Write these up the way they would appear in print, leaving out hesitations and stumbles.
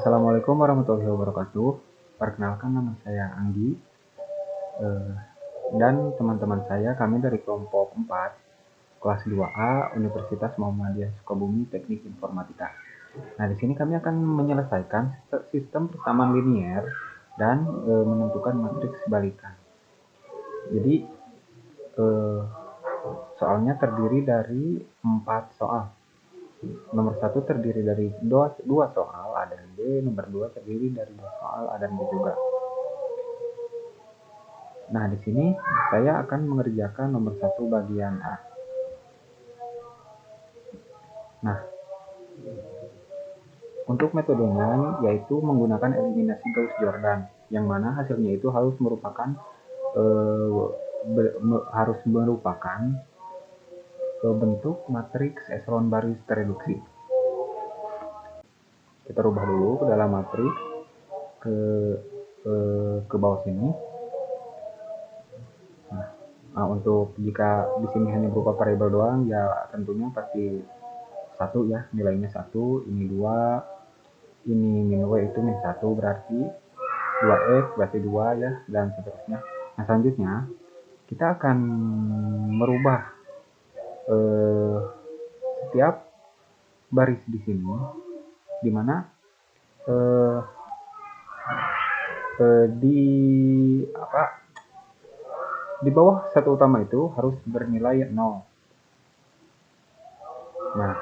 Assalamualaikum warahmatullahi wabarakatuh. Perkenalkan, nama saya Anggi, dan teman-teman saya, kami dari kelompok 4, kelas 2A, Universitas Muhammadiyah Sukabumi Teknik Informatika. Nah, di sini kami akan menyelesaikan sistem persamaan linier dan menentukan matriks balikan. Jadi, soalnya terdiri dari 4 soal. Nomor 1 terdiri dari 2 soal A dan B, nomor 2 terdiri dari 2 soal A dan B juga. Nah, di sini saya akan mengerjakan nomor 1 bagian A. Nah, untuk metodenya yaitu menggunakan eliminasi Gauss-Jordan, yang mana hasilnya itu harus merupakan bentuk matriks eselon baris tereduksi. Kita rubah dulu ke dalam matriks ke bawah sini. Nah, untuk jika di sini hanya berupa variabel doang, ya tentunya pasti 1 ya, nilainya 1, ini 2, ini min W itu min 1, berarti 2X berarti 2 ya, dan seterusnya. Nah, selanjutnya kita akan merubah setiap baris di sini, di mana di bawah satu utama itu harus bernilai 0. Nah,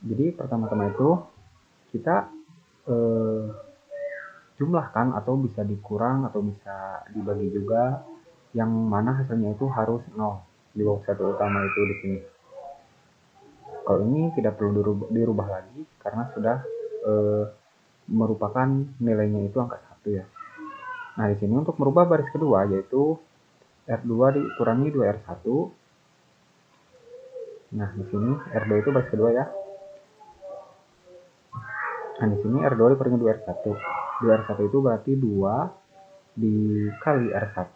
jadi pertama-tama itu kita jumlahkan, atau bisa dikurang atau bisa dibagi juga, yang mana hasilnya itu harus 0 di bawah satu utama itu di sini. Kalau ini tidak perlu dirubah lagi karena sudah merupakan nilainya itu angka 1 ya. Nah, di sini untuk merubah baris kedua yaitu R2 dikurangi 2R1. Nah, di sini R2 itu baris kedua ya. Nah, di sini R2 dikurangi 2R1. 2R1 itu berarti 2 dikali R1,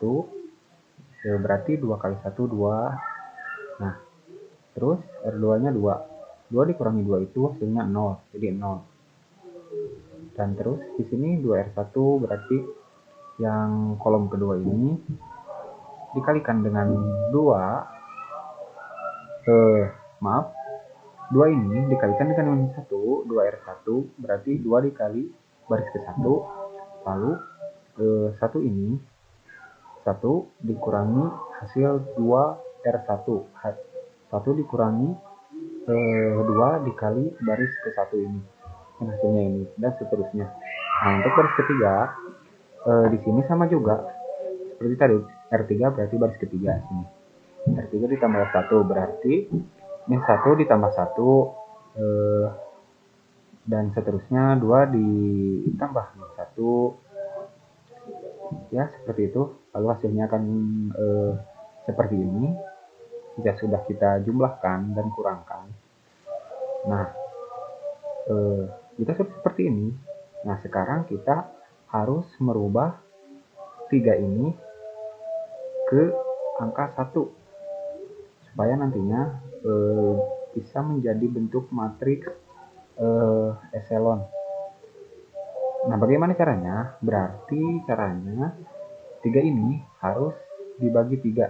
berarti 2 kali 1, 2. Nah, terus R2-nya 2. 2 dikurangi 2 itu hasilnya 0, jadi 0. Dan terus di sini 2R1 berarti yang kolom kedua ini dikalikan dengan 2. 2 ini dikalikan dengan min 1, 2R1 berarti 2 dikali baris ke 1, lalu 1 ini 1 dikurangi hasil 2R1, 1 dikurangi 2 dikali baris ke 1 ini, dan hasilnya ini, dan seterusnya. Nah, untuk baris ketiga di sini sama juga seperti tadi, R3 berarti baris ketiga sini. R3 ditambah R1 berarti min 1 ditambah 1, dan seterusnya 2 ditambah min 1 ya, seperti itu. Lalu hasilnya akan seperti ini jika sudah kita jumlahkan dan kurangkan. Nah, jika sudah seperti ini, nah sekarang kita harus merubah 3 ini ke angka 1 supaya nantinya bisa menjadi bentuk matriks eselon. Nah, bagaimana caranya? Berarti caranya 3 ini harus dibagi 3.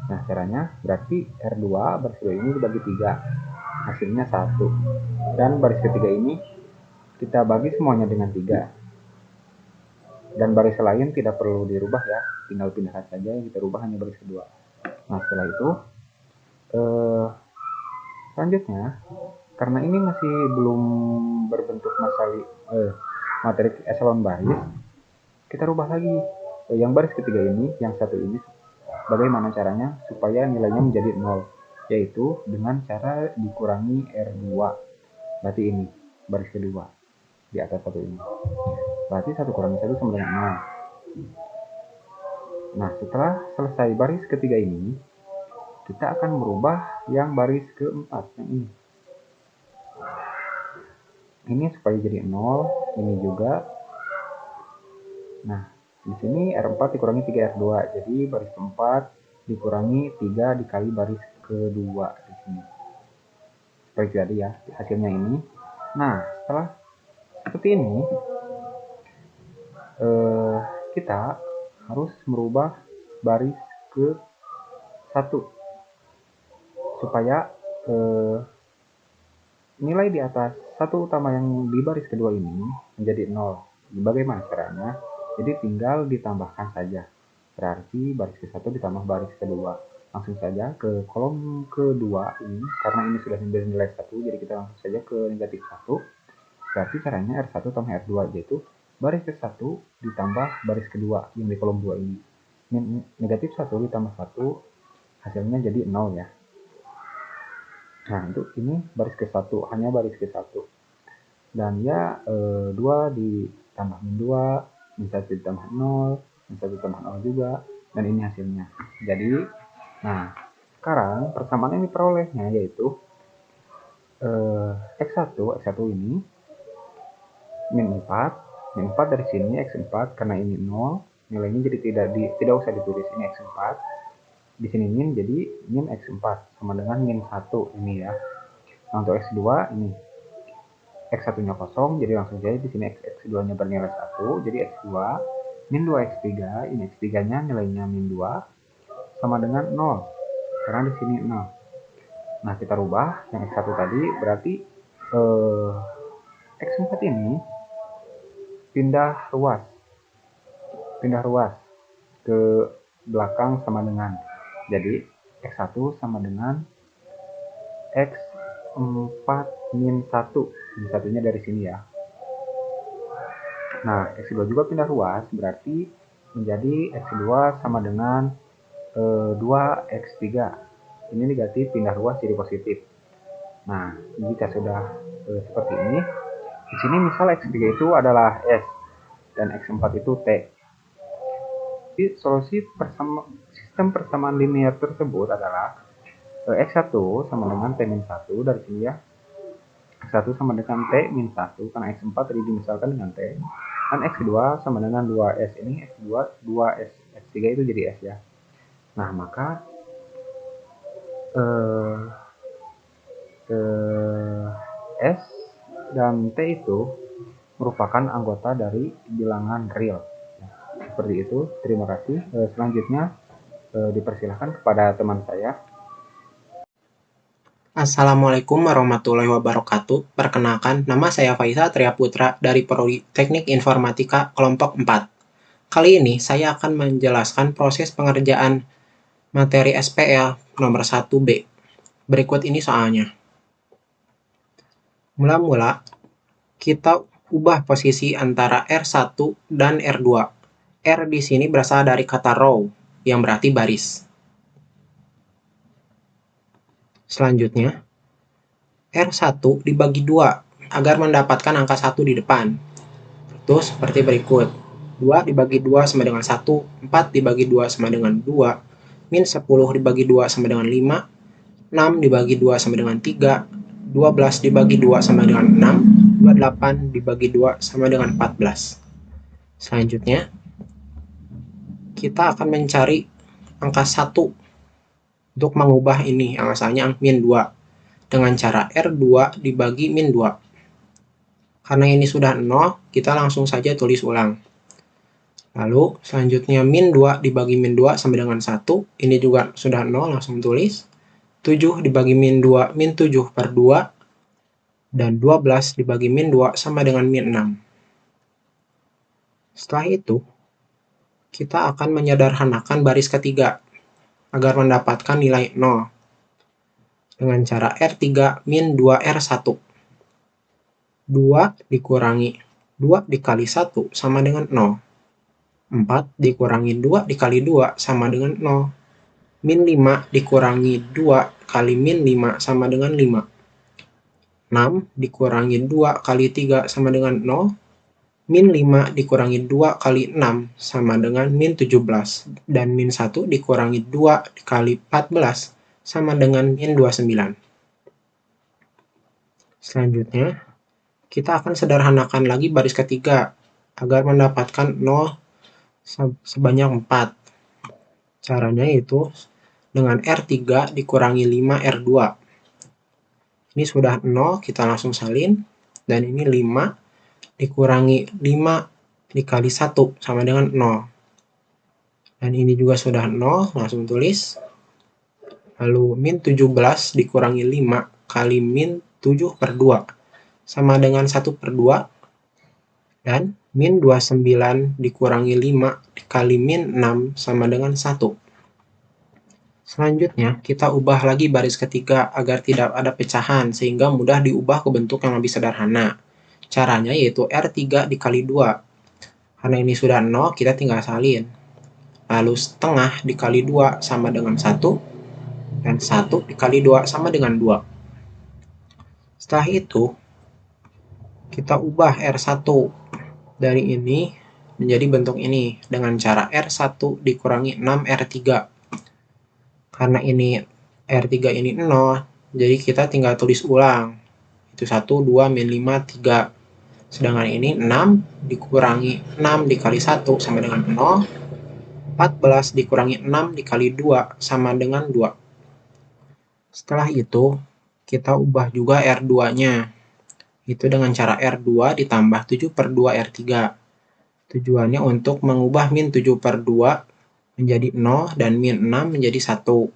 Nah, caranya berarti R2 baris kedua ini dibagi 3, hasilnya 1. Dan baris ketiga ini kita bagi semuanya dengan 3. Dan baris lain tidak perlu dirubah ya, tinggal pindahkan saja, yang kita rubah hanya baris kedua. Nah, setelah itu selanjutnya, karena ini masih belum berbentuk matriks eselon baris, kita rubah lagi yang baris ketiga ini, yang 1 ini. Bagaimana caranya supaya nilainya menjadi 0? Yaitu dengan cara dikurangi R2. Berarti ini baris kedua di atas 1 ini. Berarti 1 kurangi 1 sama dengan 0. Nah, setelah selesai baris ketiga ini, kita akan merubah yang baris keempat, yang ini. Ini supaya jadi 0, ini juga. Nah, di sini R4 dikurangi 3R2, jadi baris keempat dikurangi 3 dikali baris kedua di sini. Seperti tadi ya, hasilnya ini. Nah, setelah seperti ini, kita harus merubah baris ke 1 supaya nilai di atas 1 utama yang di baris kedua ini menjadi 0. Bagaimana caranya? Jadi tinggal ditambahkan saja. Berarti baris ke-1 ditambah baris kedua. Langsung saja ke kolom kedua ini, karena ini sudah bernilai 1, jadi kita langsung saja ke negatif 1. Berarti caranya R1 tambah R2, yaitu baris ke-1 ditambah baris kedua yang di kolom 2 ini. Negatif 1 ditambah 1, hasilnya jadi 0 ya. Nah, untuk ini baris ke-1, hanya baris ke-1. Dan ya, 2 ditambah min 2, min 1 ditambah 0, min 1 ditambah 0 juga, dan ini hasilnya. Jadi, nah, sekarang persamaan yang diperolehnya yaitu X1 ini min 4 dari sini X4, karena ini 0, nilainya jadi tidak usah ditulis, ini X4. Di sini min, jadi min X4 sama dengan min 1 ini ya. Nah, untuk X2 ini X1-nya kosong, jadi langsung saja di sini X2-nya bernilai 1, jadi X2 min 2 X3, ini X3-nya nilainya min 2 sama dengan 0, karena di sini 0. Nah, kita rubah yang X1 tadi, berarti X4 ini pindah ruas ke belakang sama dengan, jadi X1 sama dengan X4 min 1, min 1-nya dari sini ya. Nah, X2 juga pindah ruas, berarti menjadi X2 sama dengan 2X3. Ini negatif, pindah ruas jadi positif. Nah, jika sudah seperti ini, di sini misal X3 itu adalah S dan X4 itu T. Jadi solusi sistem persamaan linear tersebut adalah X1 sama dengan T min 1 dari sini ya. X1 sama dengan T min 1, karena X4 tadi dimisalkan dengan T. Dan X2 sama dengan 2S, ini X2, 2S, X3 itu jadi S ya. Nah, maka S dan T itu merupakan anggota dari bilangan real. Seperti itu, terima kasih. Selanjutnya dipersilahkan kepada teman saya. Assalamualaikum warahmatullahi wabarakatuh. Perkenalkan, nama saya Faisal Triaputra dari Prodi Teknik Informatika Kelompok 4. Kali ini saya akan menjelaskan proses pengerjaan materi SPL nomor 1B. Berikut ini soalnya. Mula-mula, kita ubah posisi antara R1 dan R2. R di sini berasal dari kata row, yang berarti baris. Selanjutnya, R1 dibagi 2 agar mendapatkan angka 1 di depan. Terus seperti berikut. 2 dibagi 2 sama dengan 1, 4 dibagi 2 sama dengan 2, min 10 dibagi 2 sama dengan 5, 6 dibagi 2 sama dengan 3, 12 dibagi 2 sama dengan 6, 28 dibagi 2 sama dengan 14. Selanjutnya, kita akan mencari angka 1 untuk mengubah ini, yang asalnya min 2, dengan cara R2 dibagi min 2. Karena ini sudah 0, kita langsung saja tulis ulang. Lalu, selanjutnya min 2 dibagi min 2 sama dengan 1, ini juga sudah 0, langsung tulis. 7 dibagi min 2, min 7 per 2, dan 12 dibagi min 2 sama dengan min 6. Setelah itu, kita akan menyederhanakan baris ketiga, agar mendapatkan nilai 0 dengan cara R3 min 2R1. 2 dikurangi 2 dikali 1 sama dengan 0. 4 dikurangi 2 dikali 2 sama dengan 0. Min 5 dikurangi 2 kali min 5 sama dengan 5. 6 dikurangi 2 kali 3 sama dengan 0. Min 5 dikurangi 2 kali 6 sama dengan min 17. Dan min 1 dikurangi 2 kali 14 sama dengan min 29. Selanjutnya, kita akan sederhanakan lagi baris ketiga agar mendapatkan 0 sebanyak 4. Caranya yaitu dengan R3 dikurangi 5R2. Ini sudah 0, kita langsung salin. Dan ini 5 dikurangi 5 dikali 1 sama dengan 0. Dan ini juga sudah 0, langsung tulis. Lalu min 17 dikurangi 5 kali min 7 per 2 sama dengan 1 per 2. Dan min 29 dikurangi 5 dikali min 6 sama dengan 1. Selanjutnya, kita ubah lagi baris ketiga agar tidak ada pecahan, sehingga mudah diubah ke bentuk yang lebih sederhana. Caranya yaitu R3 dikali 2. Karena ini sudah 0, kita tinggal salin. Lalu setengah dikali 2 sama dengan 1, dan 1 dikali 2 sama dengan 2. Setelah itu, kita ubah R1 dari ini menjadi bentuk ini dengan cara R1 dikurangi 6R3. Karena ini R3 ini 0, jadi kita tinggal tulis ulang. Itu 1, 2, min 5, 3. Sedangkan ini 6 dikurangi 6 dikali 1 sama dengan 0. 14 dikurangi 6 dikali 2 sama dengan 2. Setelah itu, kita ubah juga R2-nya. Itu dengan cara R2 ditambah 7 per 2 R3. Tujuannya untuk mengubah min 7 per 2 menjadi 0 dan min 6 menjadi 1.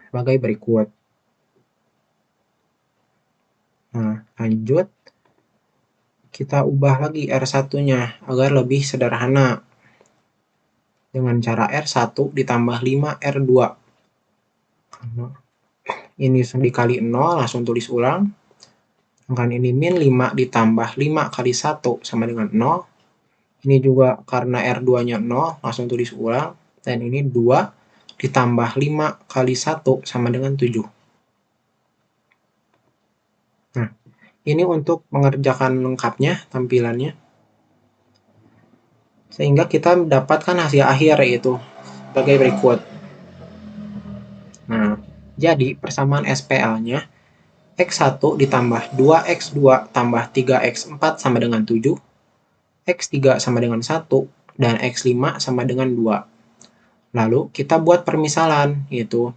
Sebagai berikut. Nah, lanjut. Kita ubah lagi R1-nya agar lebih sederhana. Dengan cara R1 ditambah 5 R2. Ini dikali 0, langsung tulis ulang. Sedangkan ini min 5 ditambah 5 kali 1 sama dengan 0. Ini juga karena R2-nya 0, langsung tulis ulang. Dan ini 2 ditambah 5 kali 1 sama dengan 7. Nah, ini untuk mengerjakan lengkapnya, tampilannya. Sehingga kita mendapatkan hasil akhir yaitu sebagai berikut. Nah, jadi persamaan SPL-nya X1 ditambah 2X2 tambah 3X4 sama dengan 7, X3 sama dengan 1, dan X5 sama dengan 2. Lalu kita buat permisalan, yaitu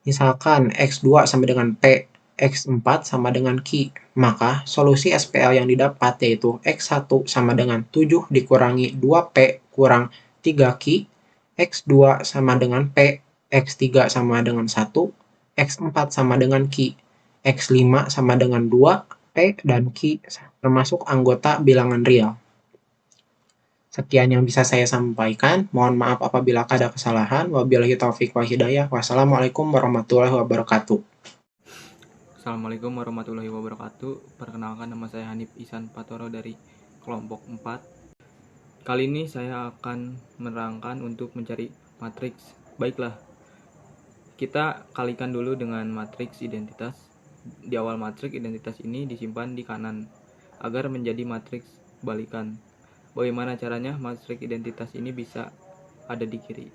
misalkan X2 sama dengan P, X4 sama dengan Q. Maka solusi SPL yang didapat yaitu X1 sama dengan 7 dikurangi 2P kurang 3Q, X2 sama dengan P, X3 sama dengan 1, X4 sama dengan Q, X5 sama dengan 2, P dan Q termasuk anggota bilangan real. Sekian yang bisa saya sampaikan. Mohon maaf apabila ada kesalahan. Wabillahi taufiq wa hidayah. Wassalamualaikum warahmatullahi wabarakatuh. Assalamualaikum warahmatullahi wabarakatuh. Perkenalkan, nama saya Hanif Ihsan Patoro dari kelompok 4. Kali ini saya akan menerangkan untuk mencari matriks. Baiklah, kita kalikan dulu dengan matriks identitas. Di awal matriks identitas ini disimpan di kanan agar menjadi matriks balikan. Bagaimana caranya matriks identitas ini bisa ada di kiri?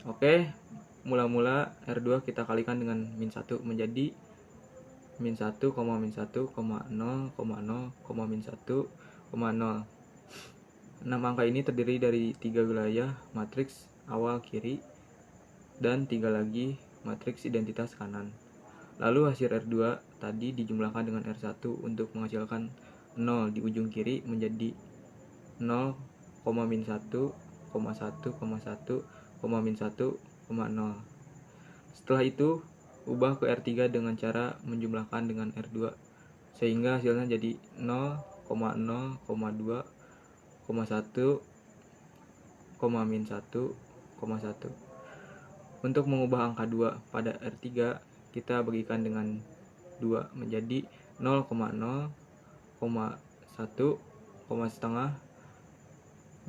Oke, mula-mula R2 kita kalikan dengan min 1 menjadi min 1, min 1, 0, 0, min 1, 0. 6 angka ini terdiri dari 3 wilayah matriks awal kiri dan 3 lagi matriks identitas kanan. Lalu hasil R2 tadi dijumlahkan dengan R1 untuk menghasilkan 0 di ujung kiri menjadi 0, min 1, 1, 1, min 1, 0. Setelah itu ubah ke R3 dengan cara menjumlahkan dengan R2 sehingga hasilnya jadi 0, 0, 2, 1, min 1, 1. Untuk mengubah angka 2 pada R3 kita bagikan dengan 2 menjadi 0, 0, 1, setengah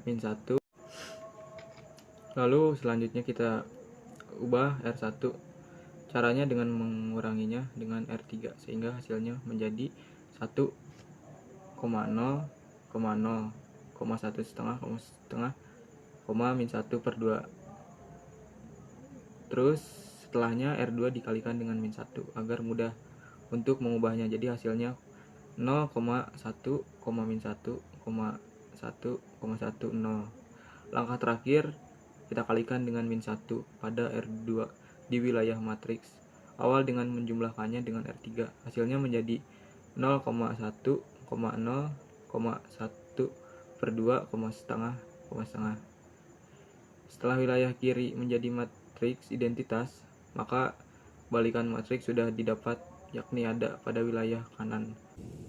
min 1. Lalu selanjutnya kita ubah R1. Caranya dengan menguranginya dengan R3 sehingga hasilnya menjadi 1, 0, 0, 1 setengah, min 1 per 2. Terus setelahnya R2 dikalikan dengan min 1 agar mudah untuk mengubahnya. Jadi hasilnya 0, 1, min 1, 1, 0. Langkah terakhir kita kalikan dengan min 1 pada R2 di wilayah matriks awal dengan menjumlahkannya dengan R3. Hasilnya menjadi 0, 1, per 2, setengah. Setelah wilayah kiri menjadi matriks identitas, maka balikan matriks sudah didapat, yakni ada pada wilayah kanan.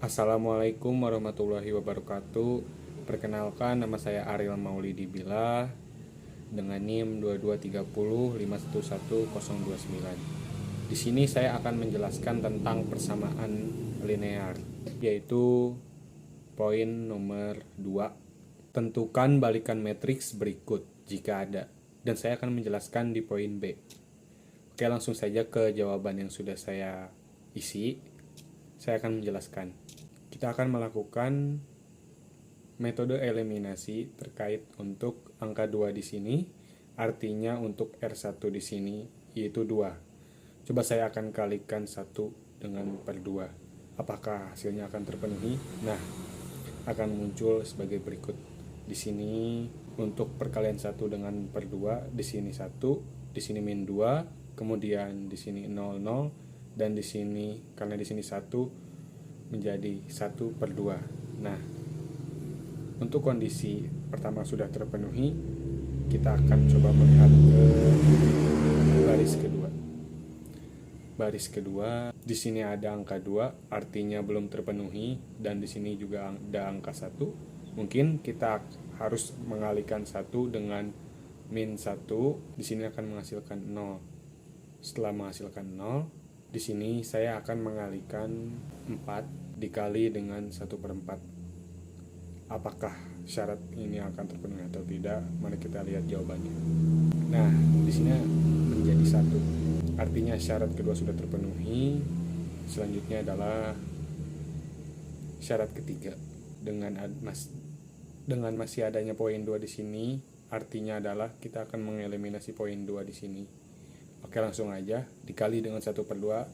Assalamualaikum warahmatullahi wabarakatuh. Perkenalkan, nama saya Ariel Maulidi Billah dengan NIM 2230511029. Di sini saya akan menjelaskan tentang persamaan linear, yaitu poin nomor 2. Tentukan balikan matriks berikut jika ada. Dan saya akan menjelaskan di poin B. Oke, langsung saja ke jawaban yang sudah saya isi. Saya akan menjelaskan. Kita akan melakukan metode eliminasi terkait untuk angka 2 di sini, artinya untuk R1 di sini yaitu 2. Coba saya akan kalikan 1 dengan per 2. Apakah hasilnya akan terpenuhi? Nah, akan muncul sebagai berikut. Di sini untuk perkalian 1 dengan per 2, di sini 1, di sini min 2, kemudian di sini 0, 0, dan di sini karena di sini 1 menjadi 1 per 2. Nah, untuk kondisi pertama sudah terpenuhi, kita akan coba melihat ke baris kedua. Baris kedua, di sini ada angka 2, artinya belum terpenuhi, dan di sini juga ada angka 1. Mungkin kita harus mengalihkan 1 dengan min 1, di sini akan menghasilkan 0. Setelah menghasilkan 0, di sini saya akan mengalihkan 4 dikali dengan 1/4. Apakah syarat ini akan terpenuhi atau tidak? Mari kita lihat jawabannya. Nah, di sini menjadi 1. Artinya syarat kedua sudah terpenuhi. Selanjutnya adalah syarat ketiga. Dengan masih adanya poin 2 di sini, artinya adalah kita akan mengeliminasi poin 2 di sini. Oke, langsung aja. Dikali dengan 1/2,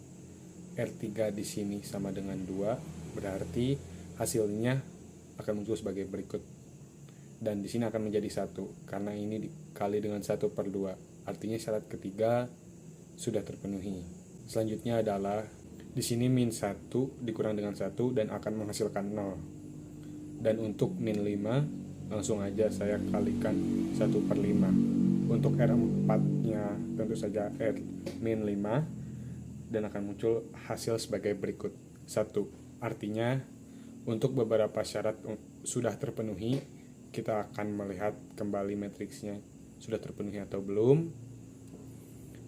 R3 di sini sama dengan 2, berarti hasilnya akan muncul sebagai berikut. Dan di sini akan menjadi 1 karena ini dikali dengan 1/2. Artinya syarat ketiga sudah terpenuhi. Selanjutnya adalah di sini min 1 dikurang dengan 1 dan akan menghasilkan 0. Dan untuk min 5 langsung aja saya kalikan 1/5. Untuk R4-nya tentu saja R min 5 dan akan muncul hasil sebagai berikut. 1. Artinya untuk beberapa syarat sudah terpenuhi, kita akan melihat kembali matriksnya sudah terpenuhi atau belum.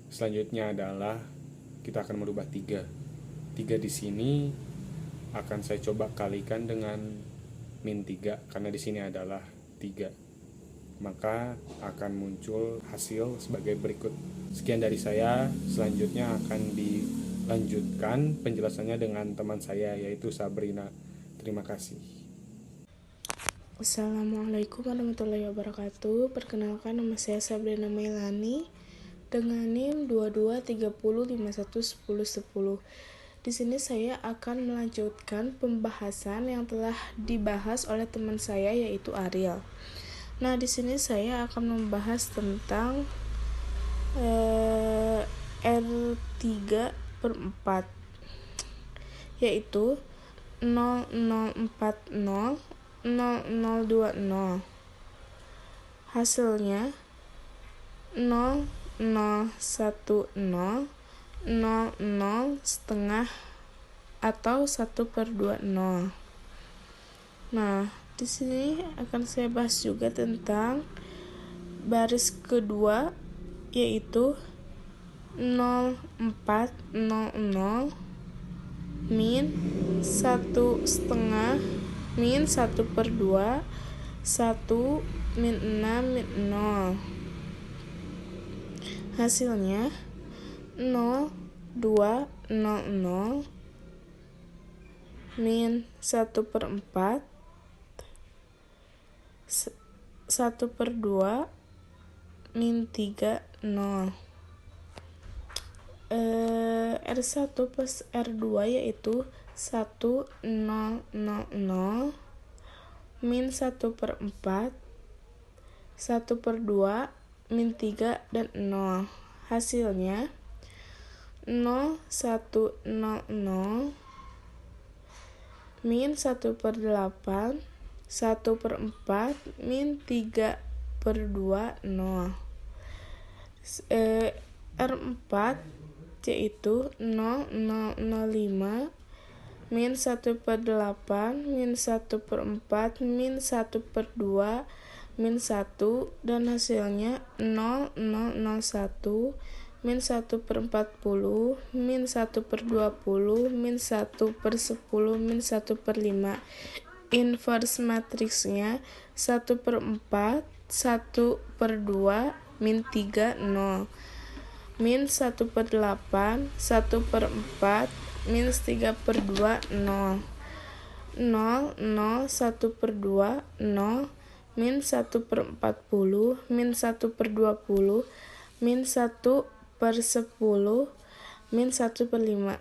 Selanjutnya adalah kita akan merubah 3. 3 di sini akan saya coba kalikan dengan min 3 karena di sini adalah 3. Maka akan muncul hasil sebagai berikut. Sekian dari saya, selanjutnya akan dilanjutkan penjelasannya dengan teman saya yaitu Sabrina. Terima kasih. Assalamualaikum warahmatullahi wabarakatuh. Perkenalkan, nama saya Sabrina Mailani dengan NIM 2230511010. Di sini saya akan melanjutkan pembahasan yang telah dibahas oleh teman saya yaitu Ariel. Nah, di sini saya akan membahas tentang R3/4 yaitu 0040 0020. Hasilnya 0010 00 setengah atau 1/20. Nah, di sini akan saya bahas juga tentang baris kedua yaitu 0400 min 1/2 min 1/2 1 min 6 min 0. Hasilnya 0200 min 1/4 1/2 min 3 0. R1 plus R2 yaitu 1000 min 1/4 1/2 min 3 dan 0. Hasilnya 0100 min 1/8, 1/4, min 3/2, 0. R4 yaitu 0,005, min 1/8, min 1/4, min 1/2, min 1, dan hasilnya 0,001, min 1/40, min 1/20, min 1/10, min 1/5. Inverse matriksnya 1/4, 1/2, min 3, 0. Min 1/8, 1/4, min 3/2, 0. 0, 0, 1/2, 0, min 1/40, min 1/20, min 1/10, min 1/5.